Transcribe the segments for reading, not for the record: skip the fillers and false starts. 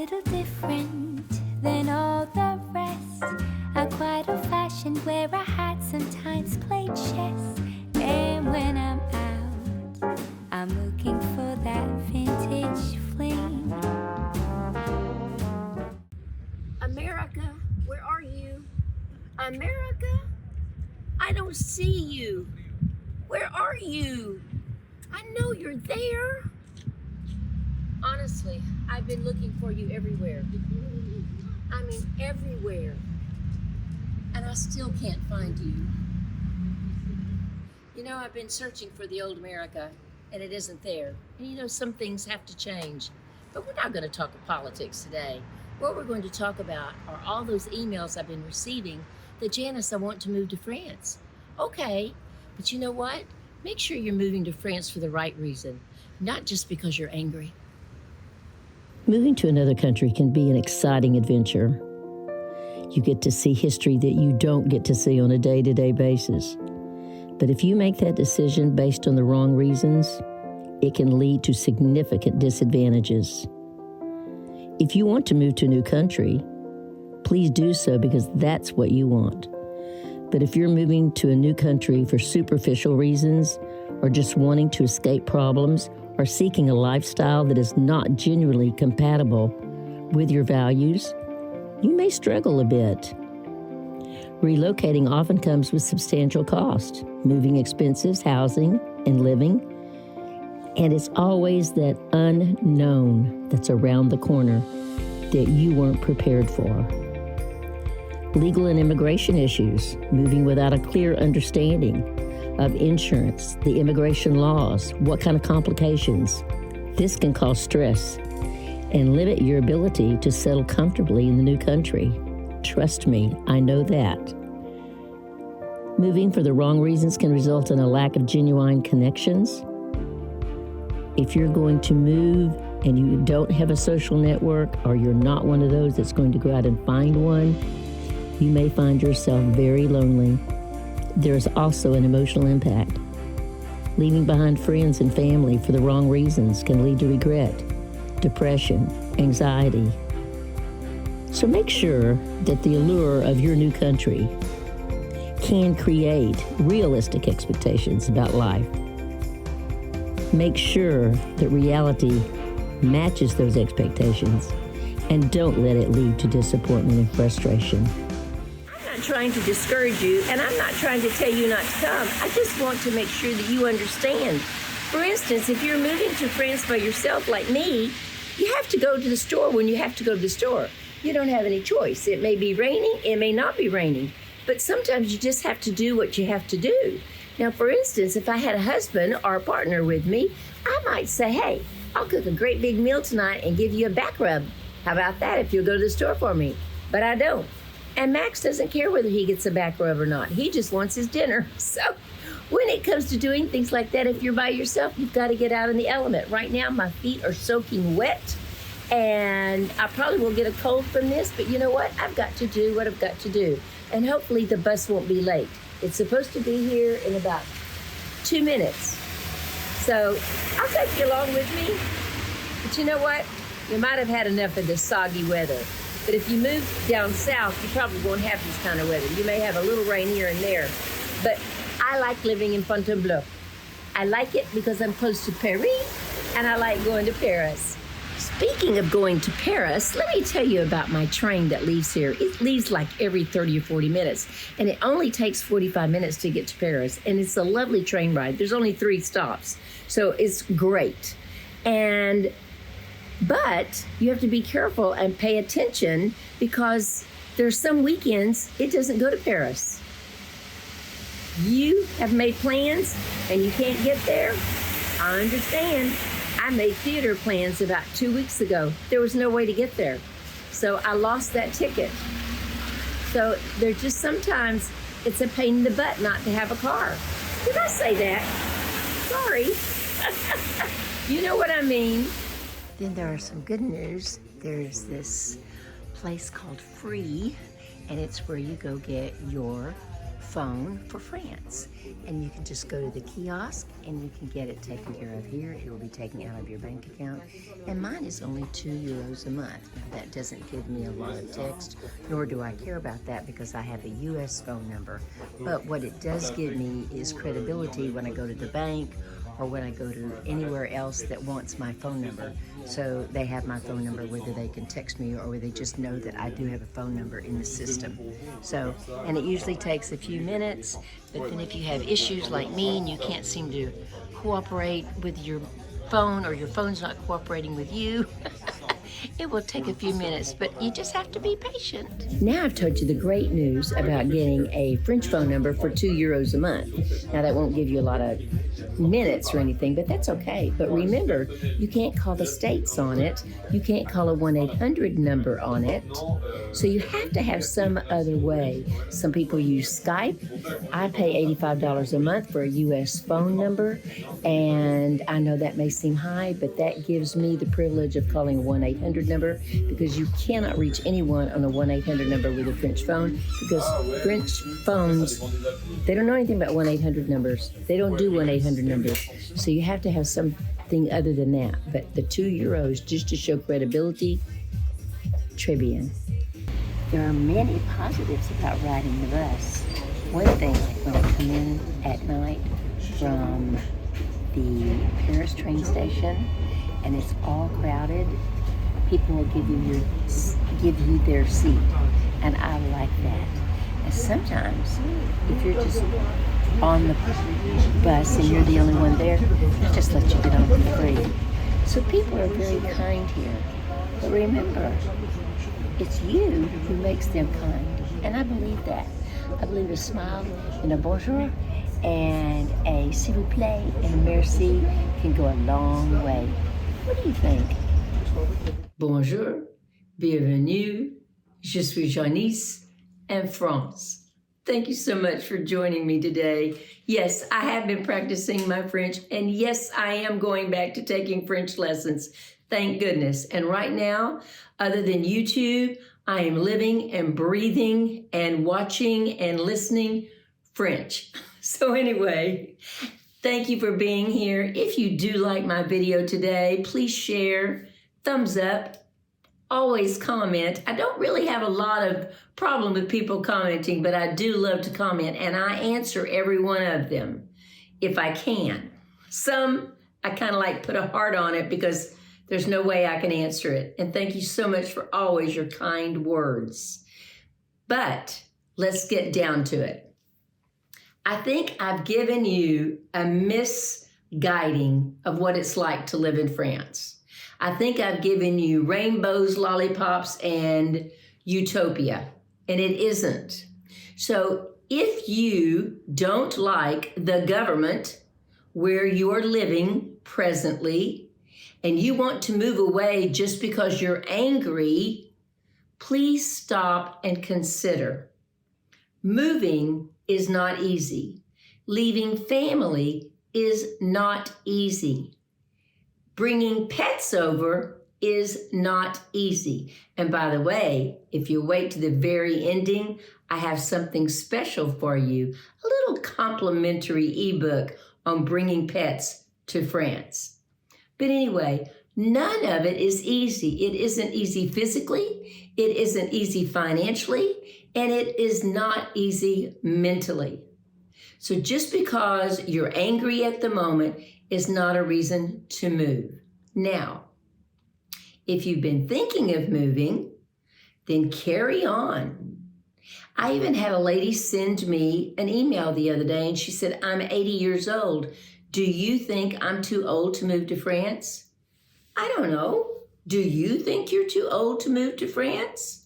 little different than all the rest. I'm quite old-fashioned, wear a hat, sometimes play chess. And when I'm out, I'm looking for that vintage fling. America, where are you? America? I don't see you. Where are you? I know you're there. Honestly, I've been looking for you everywhere. I mean, everywhere. And I still can't find you. You know, I've been searching for the old America, and it isn't there. And you know, some things have to change. But we're not going to talk of politics today. What we're going to talk about are all those emails I've been receiving that, Janice, I want to move to France. Okay, but you know what? Make sure you're moving to France for the right reason, not just because you're angry. Moving to another country can be an exciting adventure. You get to see history that you don't get to see on a day-to-day basis. But if you make that decision based on the wrong reasons, it can lead to significant disadvantages. If you want to move to a new country, please do so because that's what you want. But if you're moving to a new country for superficial reasons, or just wanting to escape problems, or seeking a lifestyle that is not genuinely compatible with your values, you may struggle a bit. Relocating often comes with substantial cost, moving expenses, housing, and living. And it's always that unknown that's around the corner that you weren't prepared for. Legal and immigration issues, moving without a clear understanding of insurance, the immigration laws, what kind of complications. This can cause stress and limit your ability to settle comfortably in the new country. Trust me, I know that. Moving for the wrong reasons can result in a lack of genuine connections. If you're going to move and you don't have a social network, or you're not one of those that's going to go out and find one, you may find yourself very lonely. There's also an emotional impact. Leaving behind friends and family for the wrong reasons can lead to regret, depression, anxiety. So make sure that the allure of your new country can create realistic expectations about life. Make sure that reality matches those expectations, and don't let it lead to disappointment and frustration. I'm not trying to discourage you, and I'm not trying to tell you not to come. I just want to make sure that you understand. For instance, if you're moving to France by yourself like me, you have to go to the store when you have to go to the store. You don't have any choice. It may be raining, it may not be raining, but sometimes you just have to do what you have to do. Now, for instance, if I had a husband or a partner with me, I might say, hey, I'll cook a great big meal tonight and give you a back rub. How about that if you'll go to the store for me? But I don't. And Max doesn't care whether he gets a back rub or not. He just wants his dinner. So when it comes to doing things like that, if you're by yourself, you've got to get out in the element. Right now, my feet are soaking wet, and I probably will get a cold from this, but you know what? I've got to do what I've got to do. And hopefully the bus won't be late. It's supposed to be here in about 2 minutes. So I'll take you along with me. But you know what? You might have had enough of this soggy weather. But if you move down south, you probably won't have this kind of weather. You may have a little rain here and there. But I like living in Fontainebleau. I like it because I'm close to Paris, and I like going to Paris. Speaking of going to Paris, let me tell you about my train that leaves here. It leaves like every 30 or 40 minutes, and it only takes 45 minutes to get to Paris, and it's a lovely train ride. There's only 3 stops, so it's great. But you have to be careful and pay attention because there's some weekends it doesn't go to Paris. You have made plans and you can't get there. I understand. I made theater plans about 2 weeks ago. There was no way to get there. So I lost that ticket. So there just sometimes it's a pain in the butt not to have a car. Did I say that? Sorry. You know what I mean. Then there are some good news. There's this place called Free, and it's where you go get your phone for France. And you can just go to the kiosk and you can get it taken care of here. It will be taken out of your bank account. And mine is only €2 a month. Now that doesn't give me a lot of text, nor do I care about that because I have a US phone number. But what it does give me is credibility when I go to the bank or when I go to anywhere else that wants my phone number. So they have my phone number, whether they can text me or whether they just know that I do have a phone number in the system. So, and it usually takes a few minutes, but then if you have issues like me and you can't seem to cooperate with your phone or your phone's not cooperating with you, it will take a few minutes, but you just have to be patient. Now I've told you the great news about getting a French phone number for €2 a month. Now that won't give you a lot of minutes or anything, but that's okay. But remember, you can't call the States on it. You can't call a 1-800 number on it. So you have to have some other way. Some people use Skype. I pay $85 a month for a US phone number, and I know that may seem high, but that gives me the privilege of calling a 1-800 number because you cannot reach anyone on a 1-800 number with a French phone because French phones, they don't know anything about 1-800 numbers. They don't do 1-800 numbers. So you have to have something other than that. But the €2 just to show credibility, très bien. There are many positives about riding the bus. One thing, like when I come in at night from the Paris train station and it's all crowded, people will give you their seat, and I like that. And sometimes, if you're just on the bus and you're the only one there, they'll just let you get on for free. So people are very kind here. But remember, it's you who makes them kind, and I believe that. I believe a smile and a bonjour and a s'il vous plaît and a merci can go a long way. What do you think? Bonjour, bienvenue, je suis Janice in France. Thank you so much for joining me today. Yes, I have been practicing my French, and yes, I am going back to taking French lessons. Thank goodness. And right now, other than YouTube, I am living and breathing and watching and listening French. So anyway, thank you for being here. If you do like my video today, please share, thumbs up, always comment. I don't really have a lot of problem with people commenting, but I do love to comment, and I answer every one of them if I can. Some, I kind of like put a heart on it because there's no way I can answer it. And thank you so much for always your kind words. But let's get down to it. I think I've given you a misguiding of what it's like to live in France. I think I've given you rainbows, lollipops, and utopia, and it isn't. So if you don't like the government where you're living presently, and you want to move away just because you're angry, please stop and consider. Moving is not easy. Leaving family is not easy. Bringing pets over is not easy. And by the way, if you wait to the very ending, I have something special for you, a little complimentary ebook on bringing pets to France. But anyway, none of it is easy. It isn't easy physically, it isn't easy financially, and it is not easy mentally. So just because you're angry at the moment is not a reason to move. Now, if you've been thinking of moving, then carry on. I even had a lady send me an email the other day, and she said, I'm 80 years old. Do you think I'm too old to move to France? I don't know. Do you think you're too old to move to France?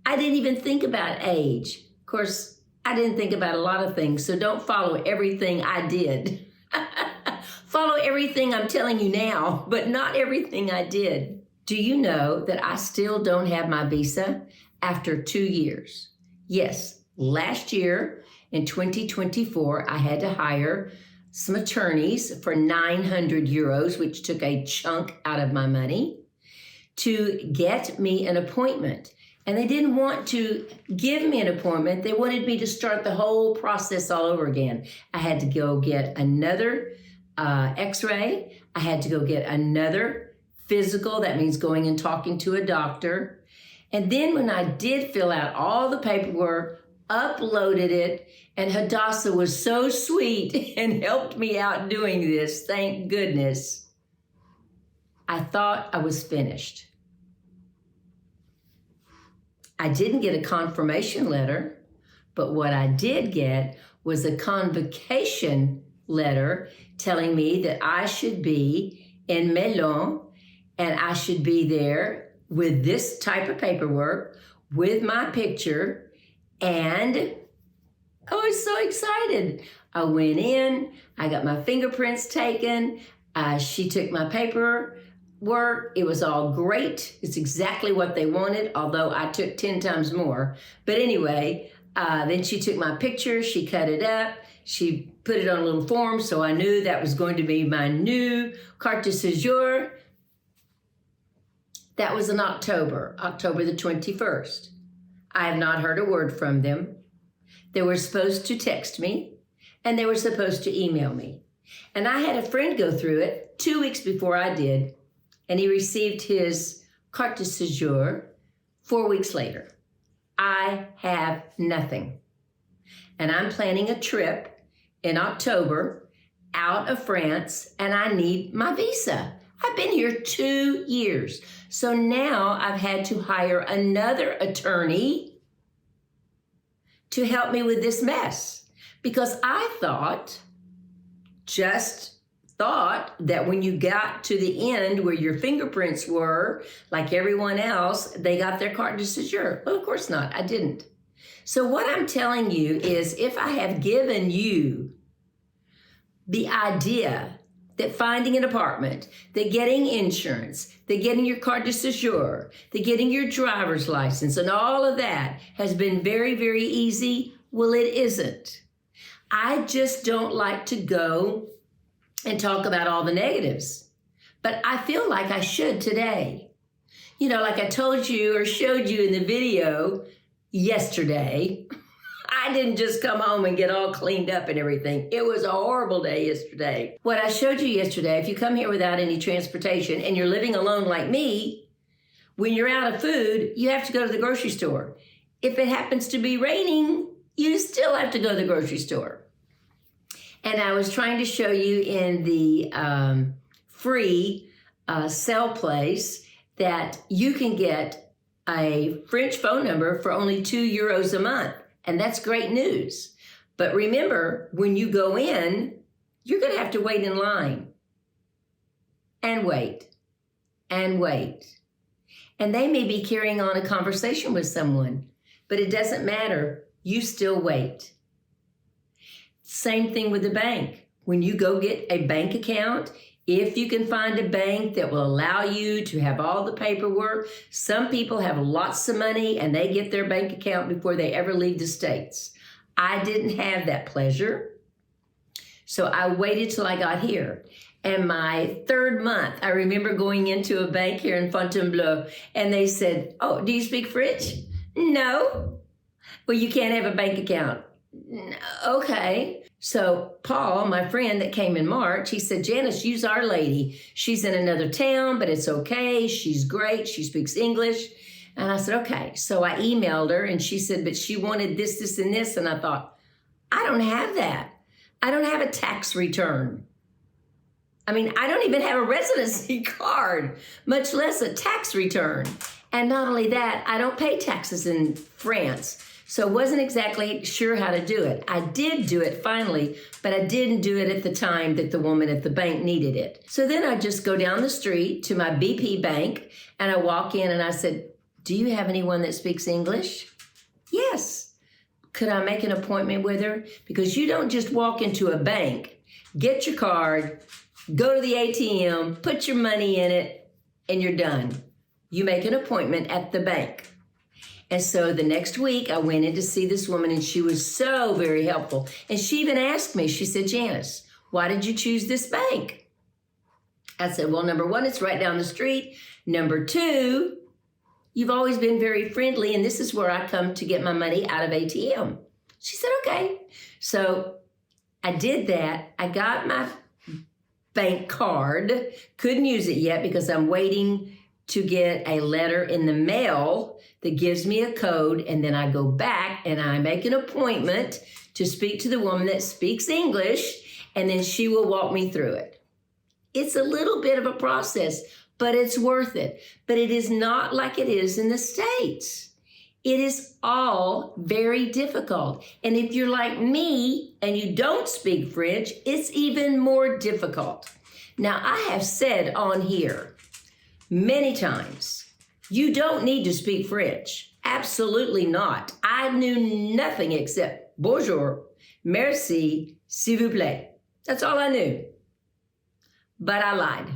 I didn't even think about age. Of course, I didn't think about a lot of things, so don't follow everything I did. Follow everything I'm telling you now, but not everything I did. Do you know that I still don't have my visa after 2 years? Yes, last year in 2024, I had to hire some attorneys for 900 euros, which took a chunk out of my money, to get me an appointment. And they didn't want to give me an appointment. They wanted me to start the whole process all over again. I had to go get another x-ray. I had to go get another physical. That means going and talking to a doctor. And then when I did fill out all the paperwork, uploaded it, and Hadassah was so sweet and helped me out doing this, thank goodness, I thought I was finished. I didn't get a confirmation letter, but what I did get was a convocation letter telling me that I should be in Melun and I should be there with this type of paperwork, with my picture, and I was so excited. I went in, I got my fingerprints taken, she took my paperwork. It was all great. It's exactly what they wanted, although I took 10 times more. But anyway, then she took my picture, she cut it up, she put it on a little form, so I knew that was going to be my new carte de séjour. That was in October the 21st. I have not heard a word from them. They were supposed to text me, and they were supposed to email me. And I had a friend go through it 2 weeks before I did, and he received his carte de séjour 4 weeks later. I have nothing. And I'm planning a trip in October out of France, and I need my visa. I've been here 2 years. So now I've had to hire another attorney to help me with this mess, because I just thought that when you got to the end where your fingerprints were, like everyone else, they got their carte de séjour. Well, of course not. I didn't. So what I'm telling you is, if I have given you the idea that finding an apartment, that getting insurance, that getting your carte de séjour, that getting your driver's license, and all of that has been very, very easy, well, it isn't. I just don't like to go and talk about all the negatives, but I feel like I should today. You know, like I told you or showed you in the video yesterday, I didn't just come home and get all cleaned up and everything. It was a horrible day yesterday. What I showed you yesterday, if you come here without any transportation and you're living alone like me, when you're out of food, you have to go to the grocery store. If it happens to be raining, you still have to go to the grocery store. And I was trying to show you in the free cell place that you can get a French phone number for only €2 a month. And that's great news. But remember, when you go in, you're going to have to wait in line. And wait. And wait. And they may be carrying on a conversation with someone, but it doesn't matter. You still wait. Same thing with the bank. When you go get a bank account, if you can find a bank that will allow you to have all the paperwork, some people have lots of money and they get their bank account before they ever leave the States. I didn't have that pleasure. So I waited till I got here. And my third month, I remember going into a bank here in Fontainebleau, and they said, "Oh, do you speak French?" "No." "Well, you can't have a bank account." "Okay." So Paul, my friend that came in March, he said, "Janice, use our lady. She's in another town, but it's okay. She's great. She speaks English." And I said, okay. So I emailed her, and she said, but she wanted this, this, and this. And I thought, I don't have that. I don't have a tax return. I mean, I don't even have a residency card, much less a tax return. And not only that, I don't pay taxes in France. So I wasn't exactly sure how to do it. I did do it finally, but I didn't do it at the time that the woman at the bank needed it. So then I just go down the street to my BP bank, and I walk in and I said, "Do you have anyone that speaks English?" "Yes." "Could I make an appointment with her?" Because you don't just walk into a bank, get your card, go to the ATM, put your money in it, and you're done. You make an appointment at the bank. And so the next week, I went in to see this woman, and she was so very helpful. And she even asked me, she said, "Janice, why did you choose this bank?" I said, well, number one, it's right down the street. Number two, You've always been very friendly, and this is where I come to get my money out of ATM. She said, okay. So I did that. I got my bank card. Couldn't use it yet because I'm waiting to get a letter in the mail that gives me a code, and then I go back and I make an appointment to speak to the woman that speaks English, and then she will walk me through it. It's a little bit of a process, but it's worth it. But it is not like it is in the States. It is all very difficult. And if you're like me and you don't speak French, it's even more difficult. Now, I have said on here many times, you don't need to speak French. Absolutely not. I knew nothing except bonjour, merci, s'il vous plaît. That's all I knew. But I lied.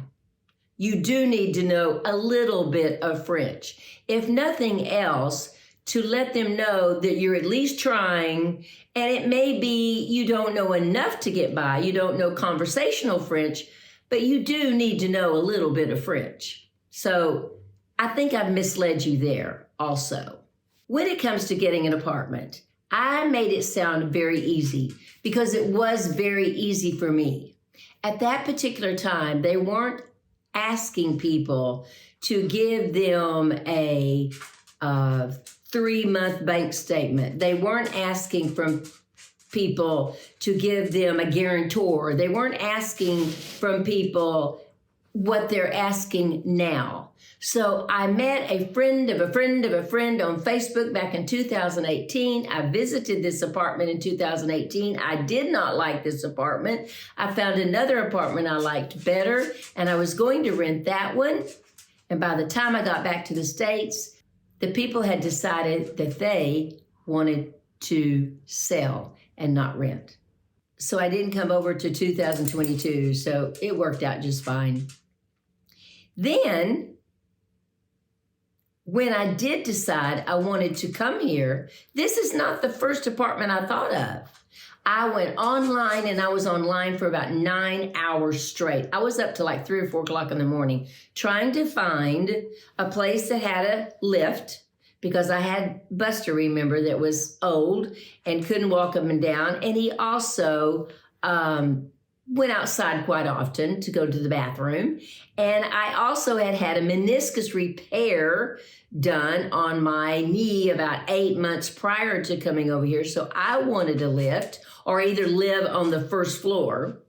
You do need to know a little bit of French. If nothing else, to let them know that you're at least trying, and it may be you don't know enough to get by, you don't know conversational French, but you do need to know a little bit of French. So I think I've misled you there also. When it comes to getting an apartment, I made it sound very easy because it was very easy for me. At that particular time, they weren't asking people to give them a 3-month bank statement. They weren't asking from people to give them a guarantor. They weren't asking from people what they're asking now. So I met a friend of a friend of a friend on Facebook back in 2018. I visited this apartment in 2018. I did not like this apartment. I found another apartment I liked better, and I was going to rent that one. And by the time I got back to the States, the people had decided that they wanted to sell and not rent. So I didn't come over to 2022, so it worked out just fine. Then, when I did decide I wanted to come here, this is not the first apartment I thought of. I went online, and I was online for about 9 hours straight. I was up to like 3 or 4 o'clock in the morning trying to find a place that had a lift, because I had Buster, remember, that was old and couldn't walk up and down. And he also went outside quite often to go to the bathroom. And I also had a meniscus repair done on my knee about 8 months prior to coming over here. So I wanted a lift, or either live on the first floor,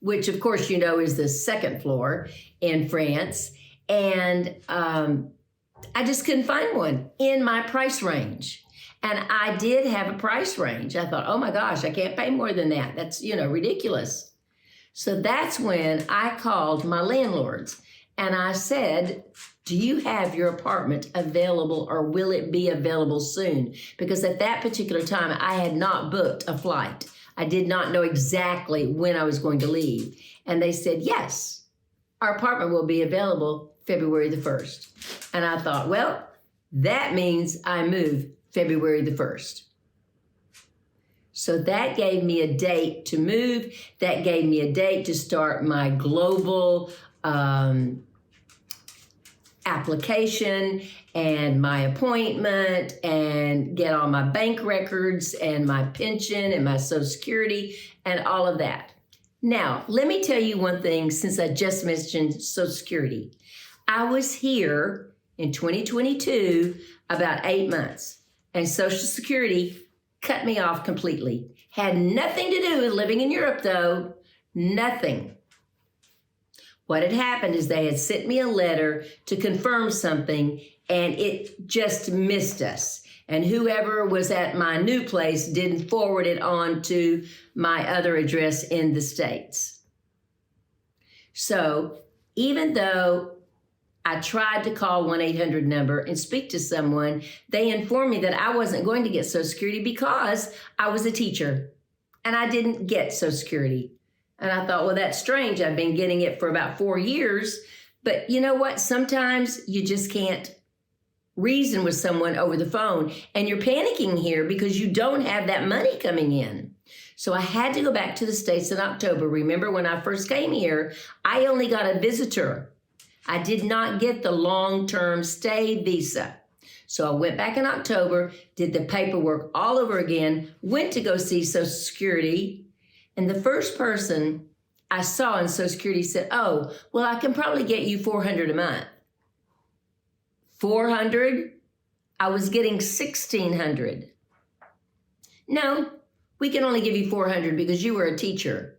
which of course you know is the second floor in France. And I just couldn't find one in my price range. And I did have a price range. I thought, oh my gosh, I can't pay more than that. That's, ridiculous. So that's when I called my landlords and I said, do you have your apartment available, or will it be available soon? Because at that particular time, I had not booked a flight. I did not know exactly when I was going to leave. And they said, yes, our apartment will be available February the 1st. And I thought, well, that means I move February the 1st. So that gave me a date to move. That gave me a date to start my global application and my appointment and get all my bank records and my pension and my Social Security and all of that. Now, let me tell you one thing, since I just mentioned Social Security. I was here in 2022 about 8 months, and Social Security cut me off completely. Had nothing to do with living in Europe, though. Nothing. What had happened is they had sent me a letter to confirm something, and it just missed us. And whoever was at my new place didn't forward it on to my other address in the States. So even though I tried to call 1-800 number and speak to someone, they informed me that I wasn't going to get Social Security because I was a teacher and I didn't get Social Security. And I thought, well, that's strange. I've been getting it for about 4 years. But you know what? Sometimes you just can't reason with someone over the phone, and you're panicking here because you don't have that money coming in. So I had to go back to the States in October. Remember when I first came here, I only got a visitor. I did not get the long-term stay visa. So I went back in October, did the paperwork all over again, went to go see Social Security, and the first person I saw in Social Security said, oh, well, I can probably get you $400 a month. $400? I was getting $1,600. No, we can only give you $400 because you were a teacher.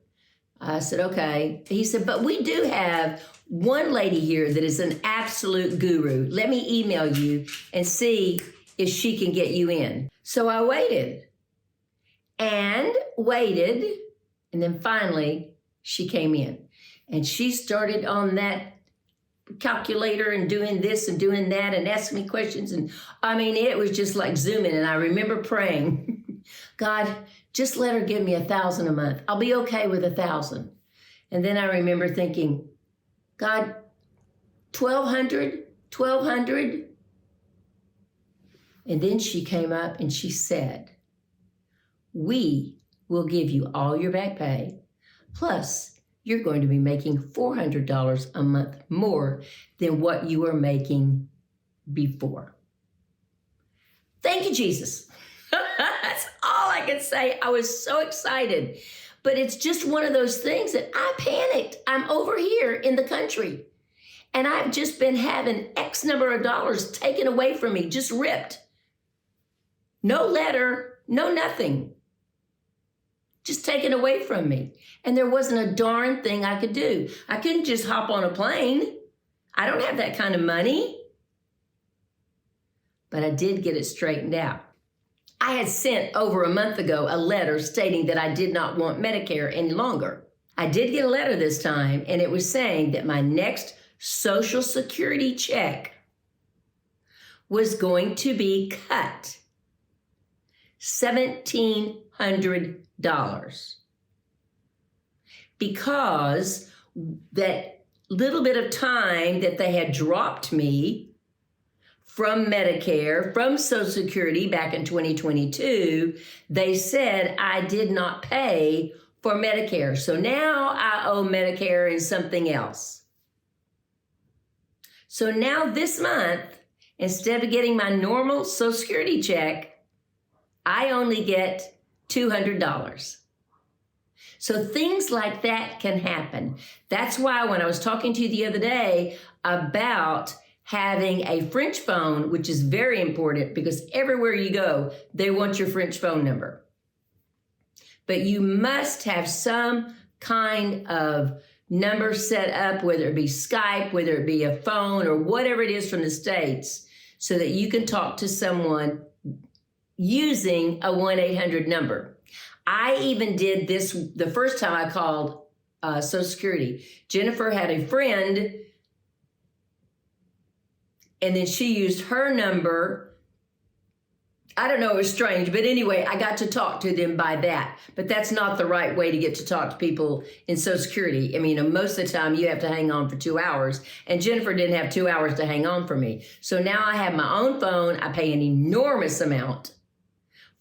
I said, okay. He said, but we do have one lady here that is an absolute guru. Let me email you and see if she can get you in. So I waited, and then finally she came in. And she started on that calculator and doing this and doing that and asking me questions. And I mean, it was just like zooming. And I remember praying, God, just let her give me $1,000 a month. I'll be okay with $1,000. And then I remember thinking, God, $1,200. And then she came up and she said, we will give you all your back pay, plus you're going to be making $400 a month more than what you were making before. Thank you, Jesus. That's all I can say. I was so excited. But it's just one of those things that I panicked. I'm over here in the country, and I've just been having X number of dollars taken away from me, just ripped. No letter, no nothing. Just taken away from me. And there wasn't a darn thing I could do. I couldn't just hop on a plane. I don't have that kind of money. But I did get it straightened out. I had sent over a month ago a letter stating that I did not want Medicare any longer. I did get a letter this time, and it was saying that my next Social Security check was going to be cut $1,700 because that little bit of time that they had dropped me from Medicare, from Social Security back in 2022, they said I did not pay for Medicare. So now I owe Medicare and something else. So now this month, instead of getting my normal Social Security check, I only get $200. So things like that can happen. That's why when I was talking to you the other day about having a French phone, which is very important because everywhere you go, they want your French phone number. But you must have some kind of number set up, whether it be Skype, whether it be a phone or whatever it is from the States, so that you can talk to someone using a 1-800 number. I even did this the first time I called Social Security. Jennifer had a friend, and then she used her number. I don't know, it was strange, but anyway, I got to talk to them by that. But that's not the right way to get to talk to people in Social Security. I mean, most of the time you have to hang on for 2 hours, and Jennifer didn't have 2 hours to hang on for me. So now I have my own phone. I pay an enormous amount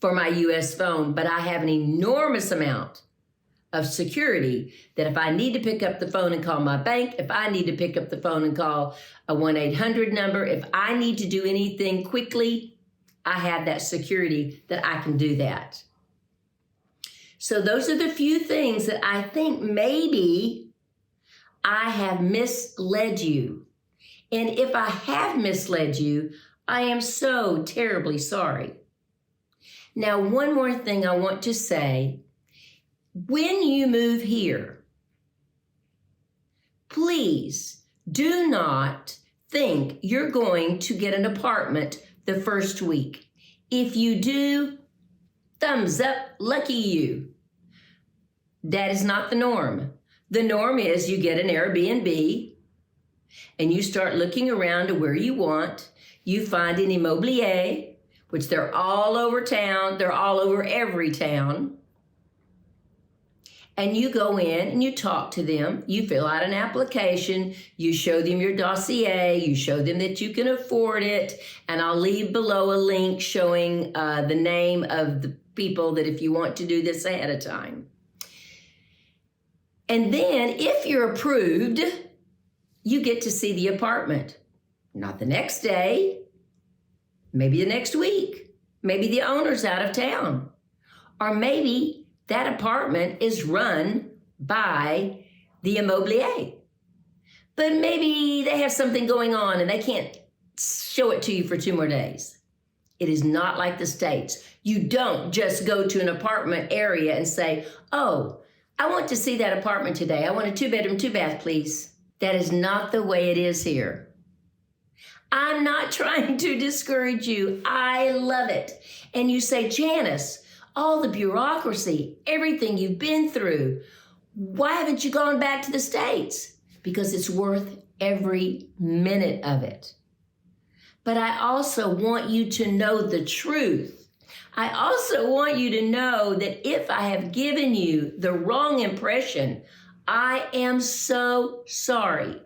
for my US phone, but I have an enormous amount of security that if I need to pick up the phone and call my bank, if I need to pick up the phone and call a 1-800 number, if I need to do anything quickly, I have that security that I can do that. So those are the few things that I think maybe I have misled you. And if I have misled you, I am so terribly sorry. Now, one more thing I want to say. When you move here, please do not think you're going to get an apartment the first week. If you do, thumbs up, lucky you. That is not the norm. The norm is you get an Airbnb and you start looking around to where you want. You find an immobilier, which they're all over town. They're all over every town. And you go in and you talk to them. You fill out an application. You show them your dossier. You show them that you can afford it. And I'll leave below a link showing the name of the people that if you want to do this ahead of time. And then if you're approved, you get to see the apartment. Not the next day, maybe the next week, maybe the owner's out of town, or maybe that apartment is run by the immobilier. But maybe they have something going on and they can't show it to you for 2 more days. It is not like the States. You don't just go to an apartment area and say, oh, I want to see that apartment today. I want a 2-bedroom, 2-bath, please. That is not the way it is here. I'm not trying to discourage you. I love it. And you say, Janice, all the bureaucracy, everything you've been through, why haven't you gone back to the States? Because it's worth every minute of it. But I also want you to know the truth. I also want you to know that if I have given you the wrong impression, I am so sorry.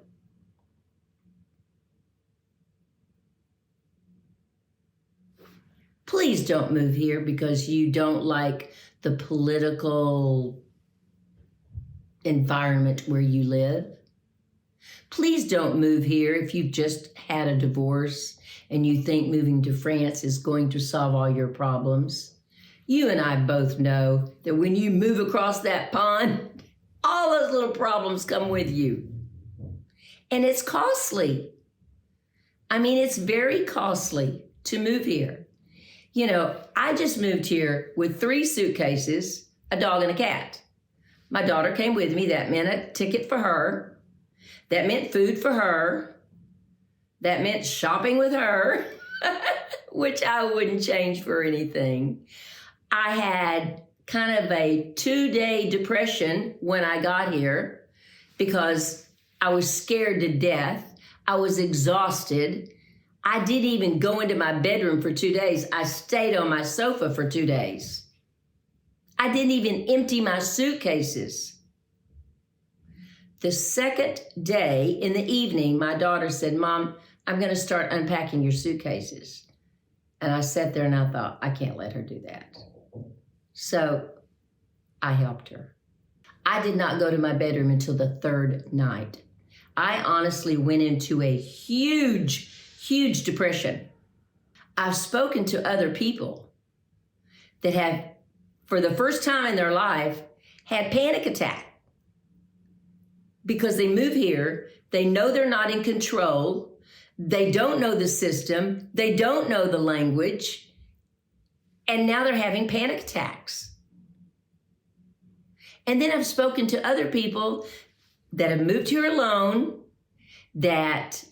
Please don't move here because you don't like the political environment where you live. Please don't move here if you've just had a divorce and you think moving to France is going to solve all your problems. You and I both know that when you move across that pond, all those little problems come with you. And it's costly. I mean, it's very costly to move here. You know, I just moved here with 3 suitcases, a dog, and a cat. My daughter came with me. That meant a ticket for her. That meant food for her. That meant shopping with her, which I wouldn't change for anything. I had kind of a 2-day depression when I got here because I was scared to death. I was exhausted. I didn't even go into my bedroom for 2 days. I stayed on my sofa for 2 days. I didn't even empty my suitcases. The second day in the evening, my daughter said, Mom, I'm going to start unpacking your suitcases. And I sat there and I thought, I can't let her do that. So I helped her. I did not go to my bedroom until the 3rd night. I honestly went into a huge depression. I've spoken to other people that have, for the first time in their life, had panic attack because they move here. They know they're not in control. They don't know the system. They don't know the language. And now they're having panic attacks. And then I've spoken to other people that have moved here alone, that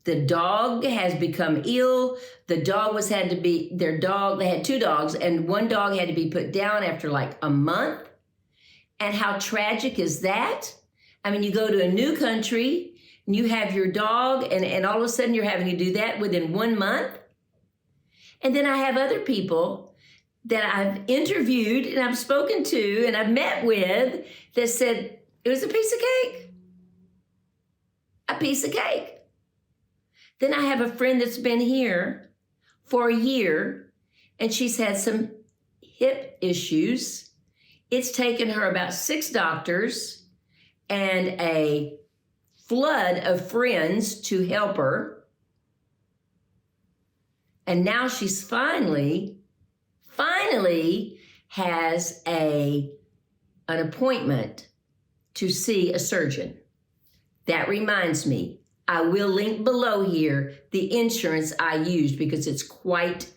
the dog has become ill. The dog they had 2 dogs, and one dog had to be put down after like a month. And how tragic is that? I mean, you go to a new country and you have your dog and all of a sudden you're having to do that within 1 month. And then I have other people that I've interviewed and I've spoken to and I've met with that said it was a piece of cake. A piece of cake. Then I have a friend that's been here for a year and she's had some hip issues. It's taken her about 6 doctors and a flood of friends to help her. And now she's finally has an appointment to see a surgeon. That reminds me, I will link below here the insurance I used because it's quite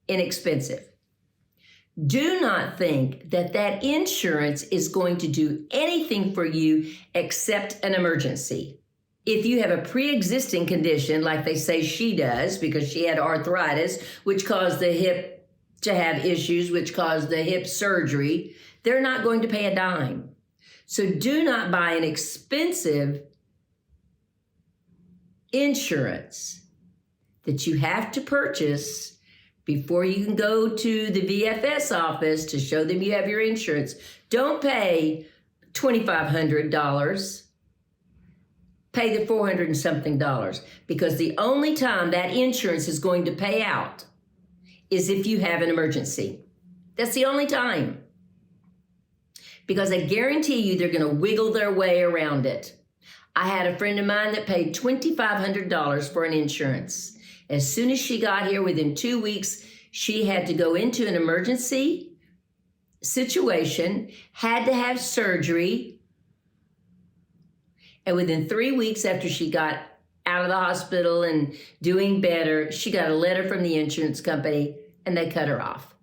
inexpensive. Do not think that insurance is going to do anything for you except an emergency. If you have a pre-existing condition, like they say she does, because she had arthritis, which caused the hip to have issues, which caused the hip surgery, they're not going to pay a dime. So do not buy an expensive insurance that you have to purchase before you can go to the VFS office to show them you have your insurance. Don't pay $2,500. Pay the $400 and something because the only time that insurance is going to pay out is if you have an emergency. That's the only time. because I guarantee you they're going to wiggle their way around it. I had a friend of mine that paid $2,500 for an insurance. As soon as she got here, within 2 weeks, she had to go into an emergency situation, had to have surgery, and within 3 weeks after she got out of the hospital and doing better, she got a letter from the insurance company and they cut her off.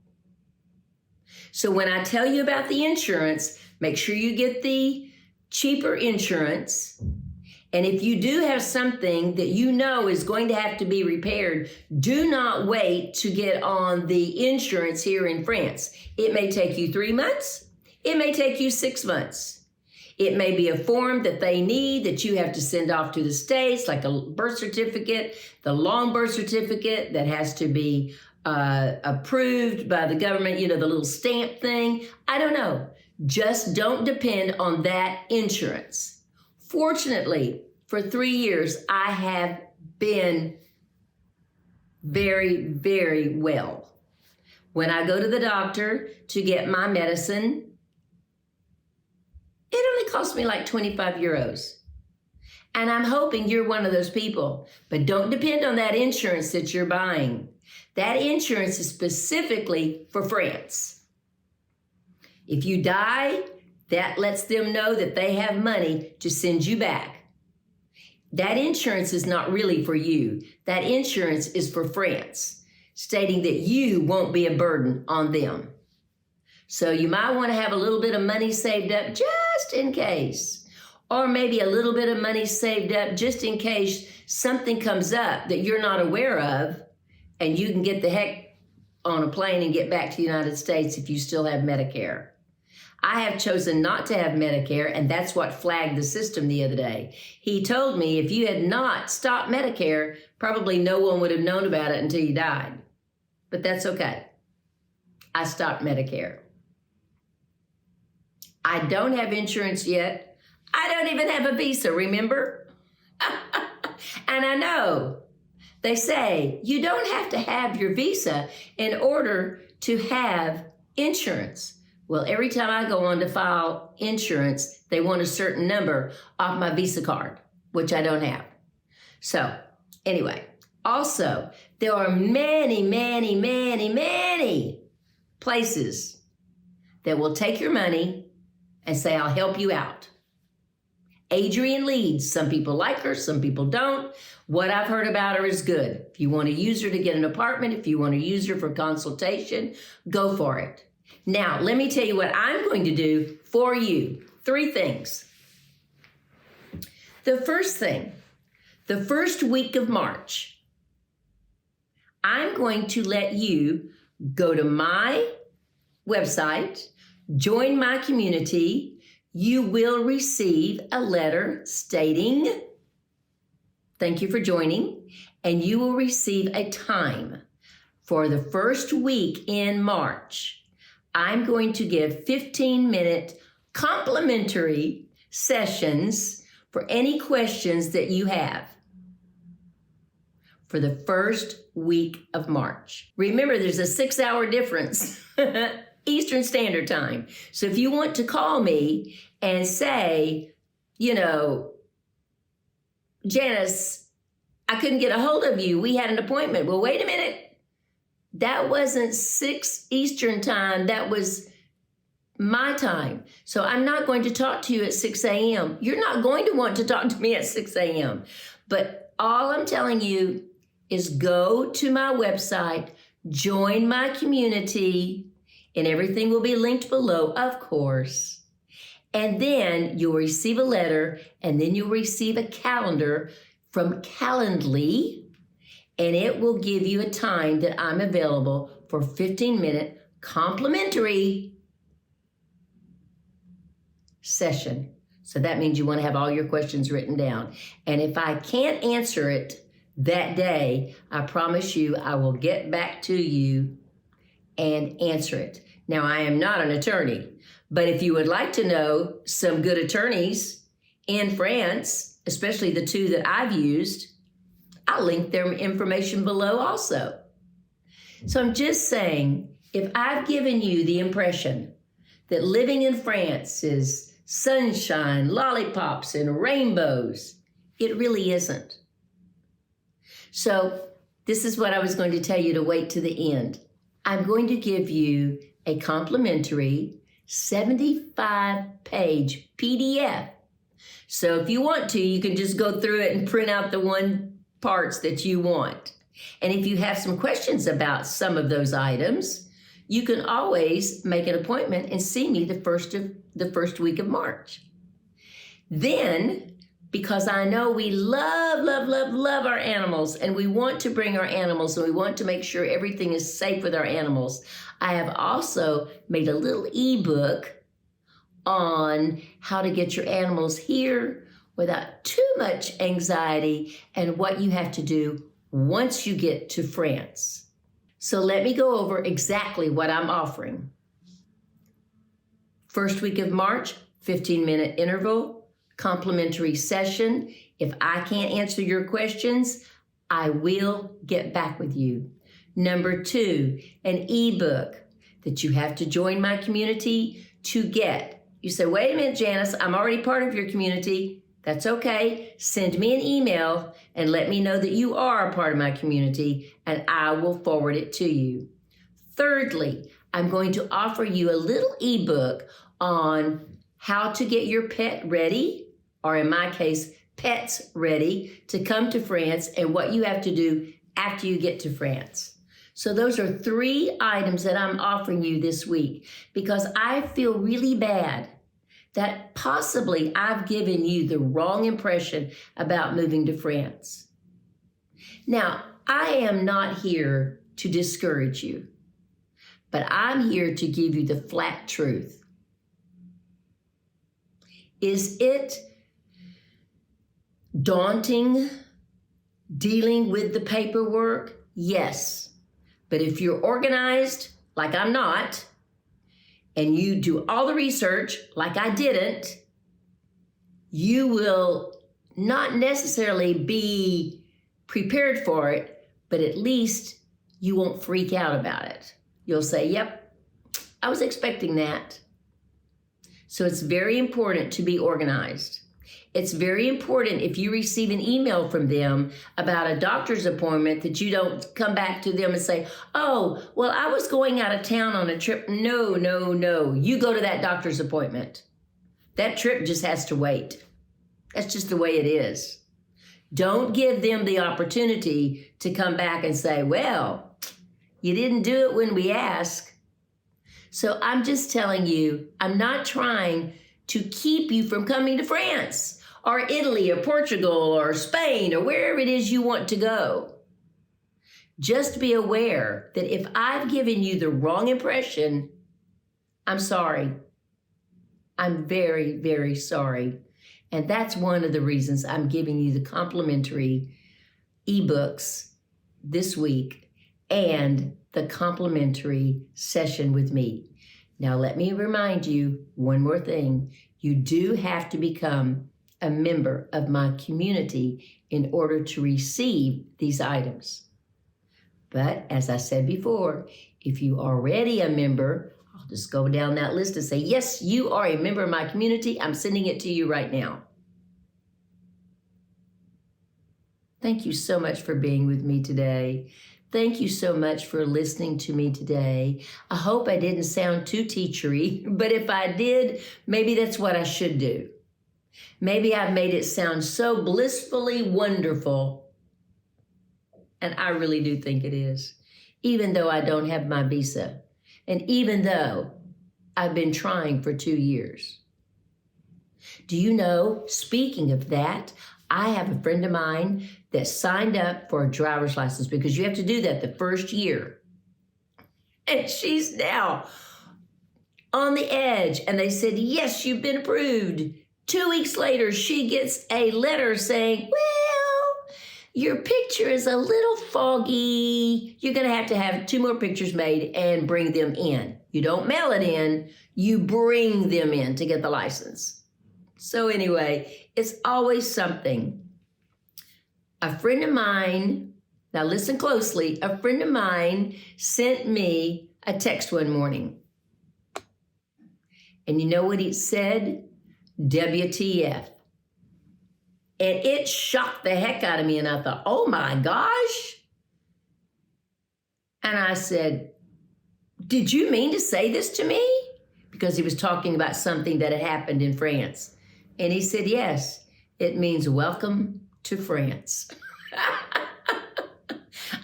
So when I tell you about the insurance, make sure you get the cheaper insurance. And if you do have something that you know is going to have to be repaired, do not wait to get on the insurance here in France. It may take you 3 months. It may take you 6 months. It may be a form that they need that you have to send off to the States, like a birth certificate, the long birth certificate that has to be approved by the government, the little stamp thing. I don't know. Just don't depend on that insurance. Fortunately, for 3 years, I have been very, very well. When I go to the doctor to get my medicine, it only costs me like 25 euros. And I'm hoping you're one of those people. But don't depend on that insurance that you're buying. That insurance is specifically for France. If you die, that lets them know that they have money to send you back. That insurance is not really for you. That insurance is for France, stating that you won't be a burden on them. So you might want to have a little bit of money saved up just in case. Or maybe a little bit of money saved up just in case something comes up that you're not aware of, and you can get the heck on a plane and get back to the United States if you still have Medicare. I have chosen not to have Medicare, and that's what flagged the system the other day. He told me if you had not stopped Medicare, probably no one would have known about it until you died. But that's okay. I stopped Medicare. I don't have insurance yet. I don't even have a visa, remember? And I know they say you don't have to have your visa in order to have insurance. Well, every time I go on to file insurance, they want a certain number off my Visa card, which I don't have. So anyway, also, there are many, many, many, many places that will take your money and say, I'll help you out. Adrienne Leeds, some people like her, some people don't. What I've heard about her is good. If you want to use her to get an apartment, if you want to use her for consultation, go for it. Now, let me tell you what I'm going to do for you. 3 things. The first thing, the first week of March, I'm going to let you go to my website, join my community. You will receive a letter stating, thank you for joining, and you will receive a time for the first week in March. I'm going to give 15-minute complimentary sessions for any questions that you have for the first week of March. Remember, there's a 6-hour difference, Eastern Standard Time. So if you want to call me and say, Janice, I couldn't get a hold of you. We had an appointment. Well, wait a minute. That wasn't 6 Eastern time. That was my time. So I'm not going to talk to you at 6 a.m. You're not going to want to talk to me at 6 a.m. But all I'm telling you is go to my website, join my community, and everything will be linked below, of course. And then you'll receive a letter, and then you'll receive a calendar from Calendly, and it will give you a time that I'm available for 15-minute complimentary session. So that means you want to have all your questions written down. And if I can't answer it that day, I promise you I will get back to you and answer it. Now, I am not an attorney, but if you would like to know some good attorneys in France, especially the 2 that I've used, I'll link their information below also. So I'm just saying, if I've given you the impression that living in France is sunshine, lollipops, and rainbows. It really isn't. So this is what I was going to tell you to wait to the end. I'm going to give you a complimentary 75-page PDF. So if you want to, you can just go through it and print out the one parts that you want. And if you have some questions about some of those items, you can always make an appointment and see me the first week of March. Then, because I know we love our animals, and we want to bring our animals, and we want to make sure everything is safe with our animals, I have also made a little ebook on how to get your animals here without too much anxiety and what you have to do once you get to France. So let me go over exactly what I'm offering. First week of March, 15-minute interval, complimentary session. If I can't answer your questions, I will get back with you. Number 2, an ebook that you have to join my community to get. You say, wait a minute, Janice, I'm already part of your community. That's okay. Send me an email and let me know that you are a part of my community, and I will forward it to you. Thirdly, I'm going to offer you a little ebook on how to get your pet ready, or in my case, pets ready to come to France, and what you have to do after you get to France. So those are 3 items that I'm offering you this week, because I feel really bad that possibly I've given you the wrong impression about moving to France. Now, I am not here to discourage you, but I'm here to give you the flat truth. Is it daunting dealing with the paperwork? Yes. But if you're organized, like I'm not, and you do all the research like I didn't, you will not necessarily be prepared for it, but at least you won't freak out about it. You'll say, yep, I was expecting that. So it's very important to be organized. It's very important if you receive an email from them about a doctor's appointment that you don't come back to them and say, oh, well, I was going out of town on a trip. No. You go to that doctor's appointment. That trip just has to wait. That's just the way it is. Don't give them the opportunity to come back and say, well, you didn't do it when we asked. So I'm just telling you, I'm not trying to keep you from coming to France or Italy or Portugal or Spain or wherever it is you want to go. Just be aware that if I've given you the wrong impression, I'm sorry. I'm very, very sorry. And that's one of the reasons I'm giving you the complimentary ebooks this week and the complimentary session with me. Now, let me remind you one more thing. You do have to become a member of my community in order to receive these items. But as I said before, if you are already a member, I'll just go down that list and say, yes, you are a member of my community. I'm sending it to you right now. Thank you so much for being with me today. Thank you so much for listening to me today. I hope I didn't sound too teachery, but if I did, maybe that's what I should do. Maybe I've made it sound so blissfully wonderful, and I really do think it is, even though I don't have my visa, and even though I've been trying for 2 years. Do you know, speaking of that, I have a friend of mine that signed up for a driver's license because you have to do that the first year. And she's now on the edge. And they said, yes, you've been approved. 2 weeks later, she gets a letter saying, well, your picture is a little foggy. You're going to have 2 more pictures made and bring them in. You don't mail it in. You bring them in to get the license. So anyway, it's always something. A friend of mine, now listen closely, a friend of mine sent me a text one morning. And you know what he said? WTF. And it shocked the heck out of me. And I thought, oh my gosh. And I said, did you mean to say this to me? Because he was talking about something that had happened in France. And he said, yes, it means welcome to France.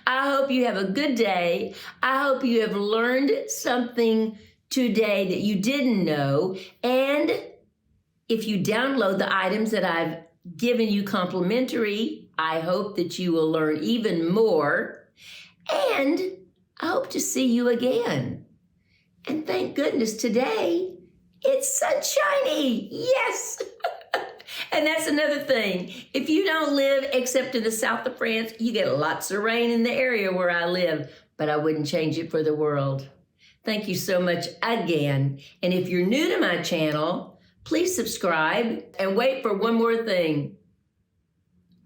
I hope you have a good day. I hope you have learned something today that you didn't know. And if you download the items that I've given you complimentary, I hope that you will learn even more. And I hope to see you again. And thank goodness today it's sunshiny. Yes. And that's another thing. If you don't live except in the south of France, you get lots of rain in the area where I live, but I wouldn't change it for the world. Thank you so much again. And if you're new to my channel, please subscribe and wait for one more thing.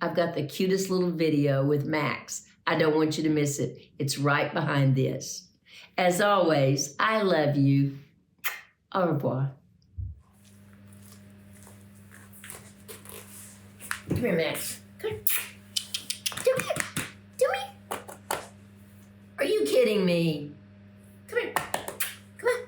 I've got the cutest little video with Max. I don't want you to miss it. It's right behind this. As always, I love you. Au revoir. Come here, Max. Come here. Come here. Come here. Are you kidding me? Come here. Come on.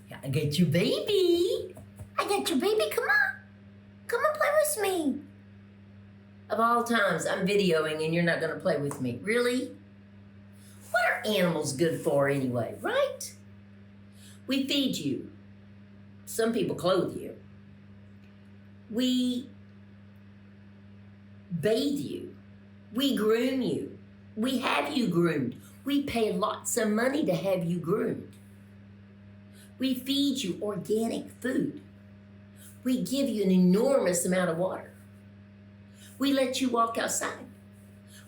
Yeah, I got your baby. I got your baby. Come on. Come and play with me. Of all times, I'm videoing and you're not going to play with me. Really? What are animals good for anyway, right? We feed you. Some people clothe you. We bathe you. We groom you. We have you groomed. We pay lots of money to have you groomed. We feed you organic food. We give you an enormous amount of water. We let you walk outside.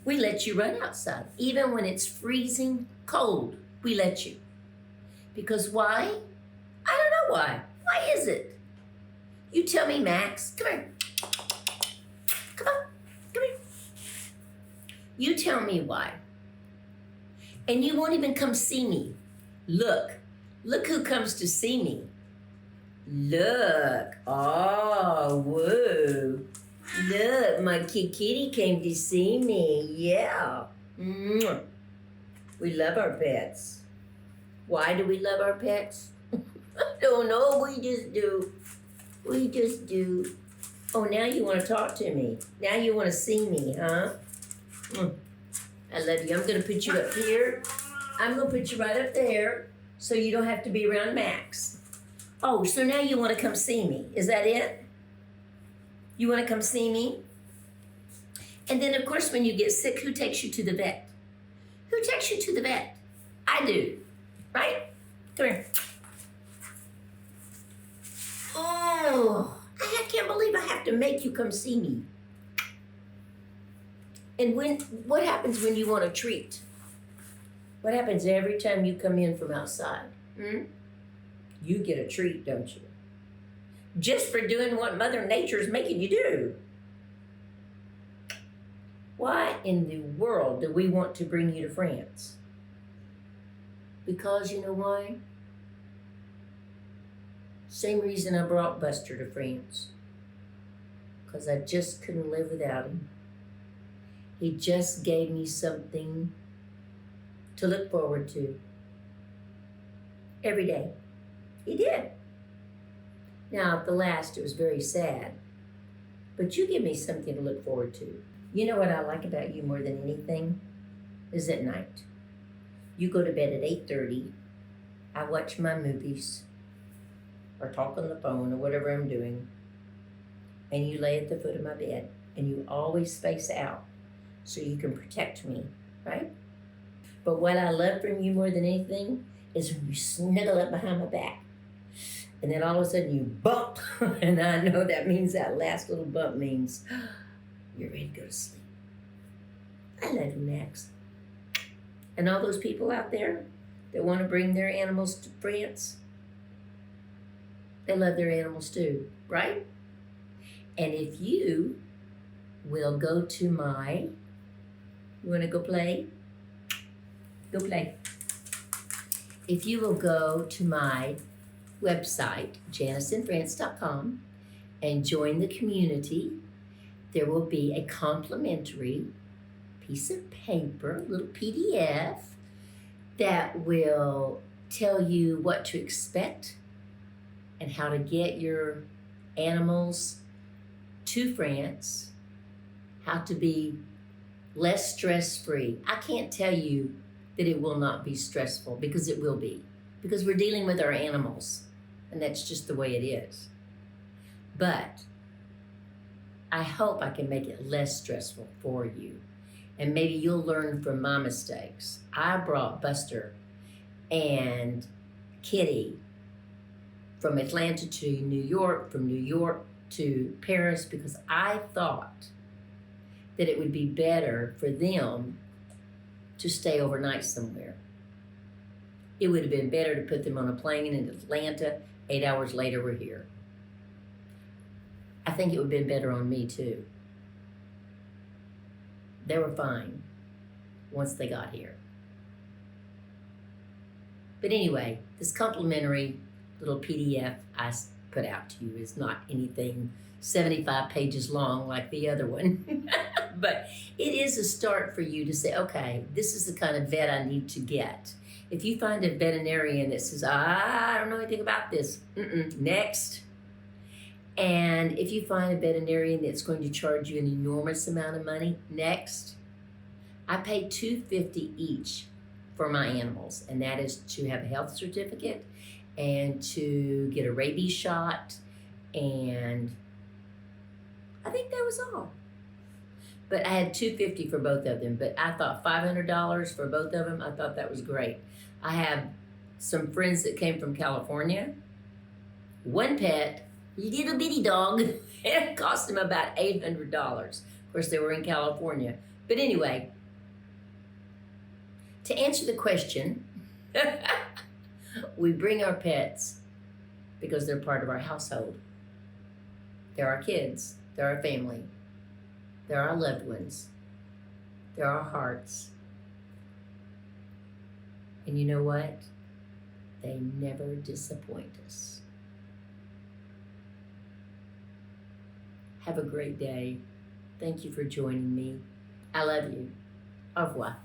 We let you run outside. Even when it's freezing cold, we let you. Because why? I don't know why. Why is it? You tell me, Max. Come here. Come on. Come here. You tell me why. And you won't even come see me. Look. Look who comes to see me. Look. Oh, whoa. Look, my kitty came to see me. Yeah. Mwah. We love our pets. Why do we love our pets? I don't know. We just do. We just do. Oh, now you want to talk to me. Now you want to see me, huh? I love you. I'm going to put you up here. I'm going to put you right up there so you don't have to be around Max. Oh, so now you want to come see me. Is that it? You want to come see me? And then, of course, when you get sick, who takes you to the vet? Who takes you to the vet? I do. Right? Come here. Oh, I can't believe I have to make you come see me. And what happens when you want a treat? What happens every time you come in from outside? You get a treat, don't you? Just for doing what Mother Nature is making you do. Why in the world do we want to bring you to France? Because you know why? Same reason I brought Buster to France. Because I just couldn't live without him. He just gave me something to look forward to. Every day. He did. Now, at the last, it was very sad. But you give me something to look forward to. You know what I like about you more than anything? Is at night. You go to bed at 8:30. I watch my movies or talk on the phone or whatever I'm doing. And you lay at the foot of my bed. And you always space out so you can protect me, right? But what I love from you more than anything is when you snuggle up behind my back. And then all of a sudden you bump. And I know that means that last little bump means you're ready to go to sleep. I love you, Max. And all those people out there that want to bring their animals to France, they love their animals too, right? And if you will go to you want to go play? Go play. if you will go to my website, janiceinfrance.com, and join the community, there will be a complimentary piece of paper, a little PDF, that will tell you what to expect and how to get your animals to France, how to be less stress-free. I can't tell you that it will not be stressful, because it will be, because we're dealing with our animals, and that's just the way it is. But I hope I can make it less stressful for you, and maybe you'll learn from my mistakes. I brought Buster and Kitty from Atlanta to New York, from New York to Paris, because I thought that it would be better for them to stay overnight somewhere. It would have been better to put them on a plane in Atlanta. 8 hours later, we're here. I think it would have been better on me too. They were fine once they got here. But anyway, this complimentary little PDF I put out to you is not anything 75 pages long like the other one. But it is a start for you to say, okay, this is the kind of vet I need to get. If you find a veterinarian that says, I don't know anything about this, next. And if you find a veterinarian that's going to charge you an enormous amount of money, next. I pay $250 each for my animals, and that is to have a health certificate and to get a rabies shot, and I think that was all. But I had $250 for both of them, but I thought $500 for both of them, I thought that was great. I have some friends that came from California. One pet, little bitty dog, and it cost them about $800. Of course, they were in California. But anyway, to answer the question, we bring our pets because they're part of our household. They're our kids, they're our family, they're our loved ones, they're our hearts. And you know what? They never disappoint us. Have a great day. Thank you for joining me. I love you. Au revoir.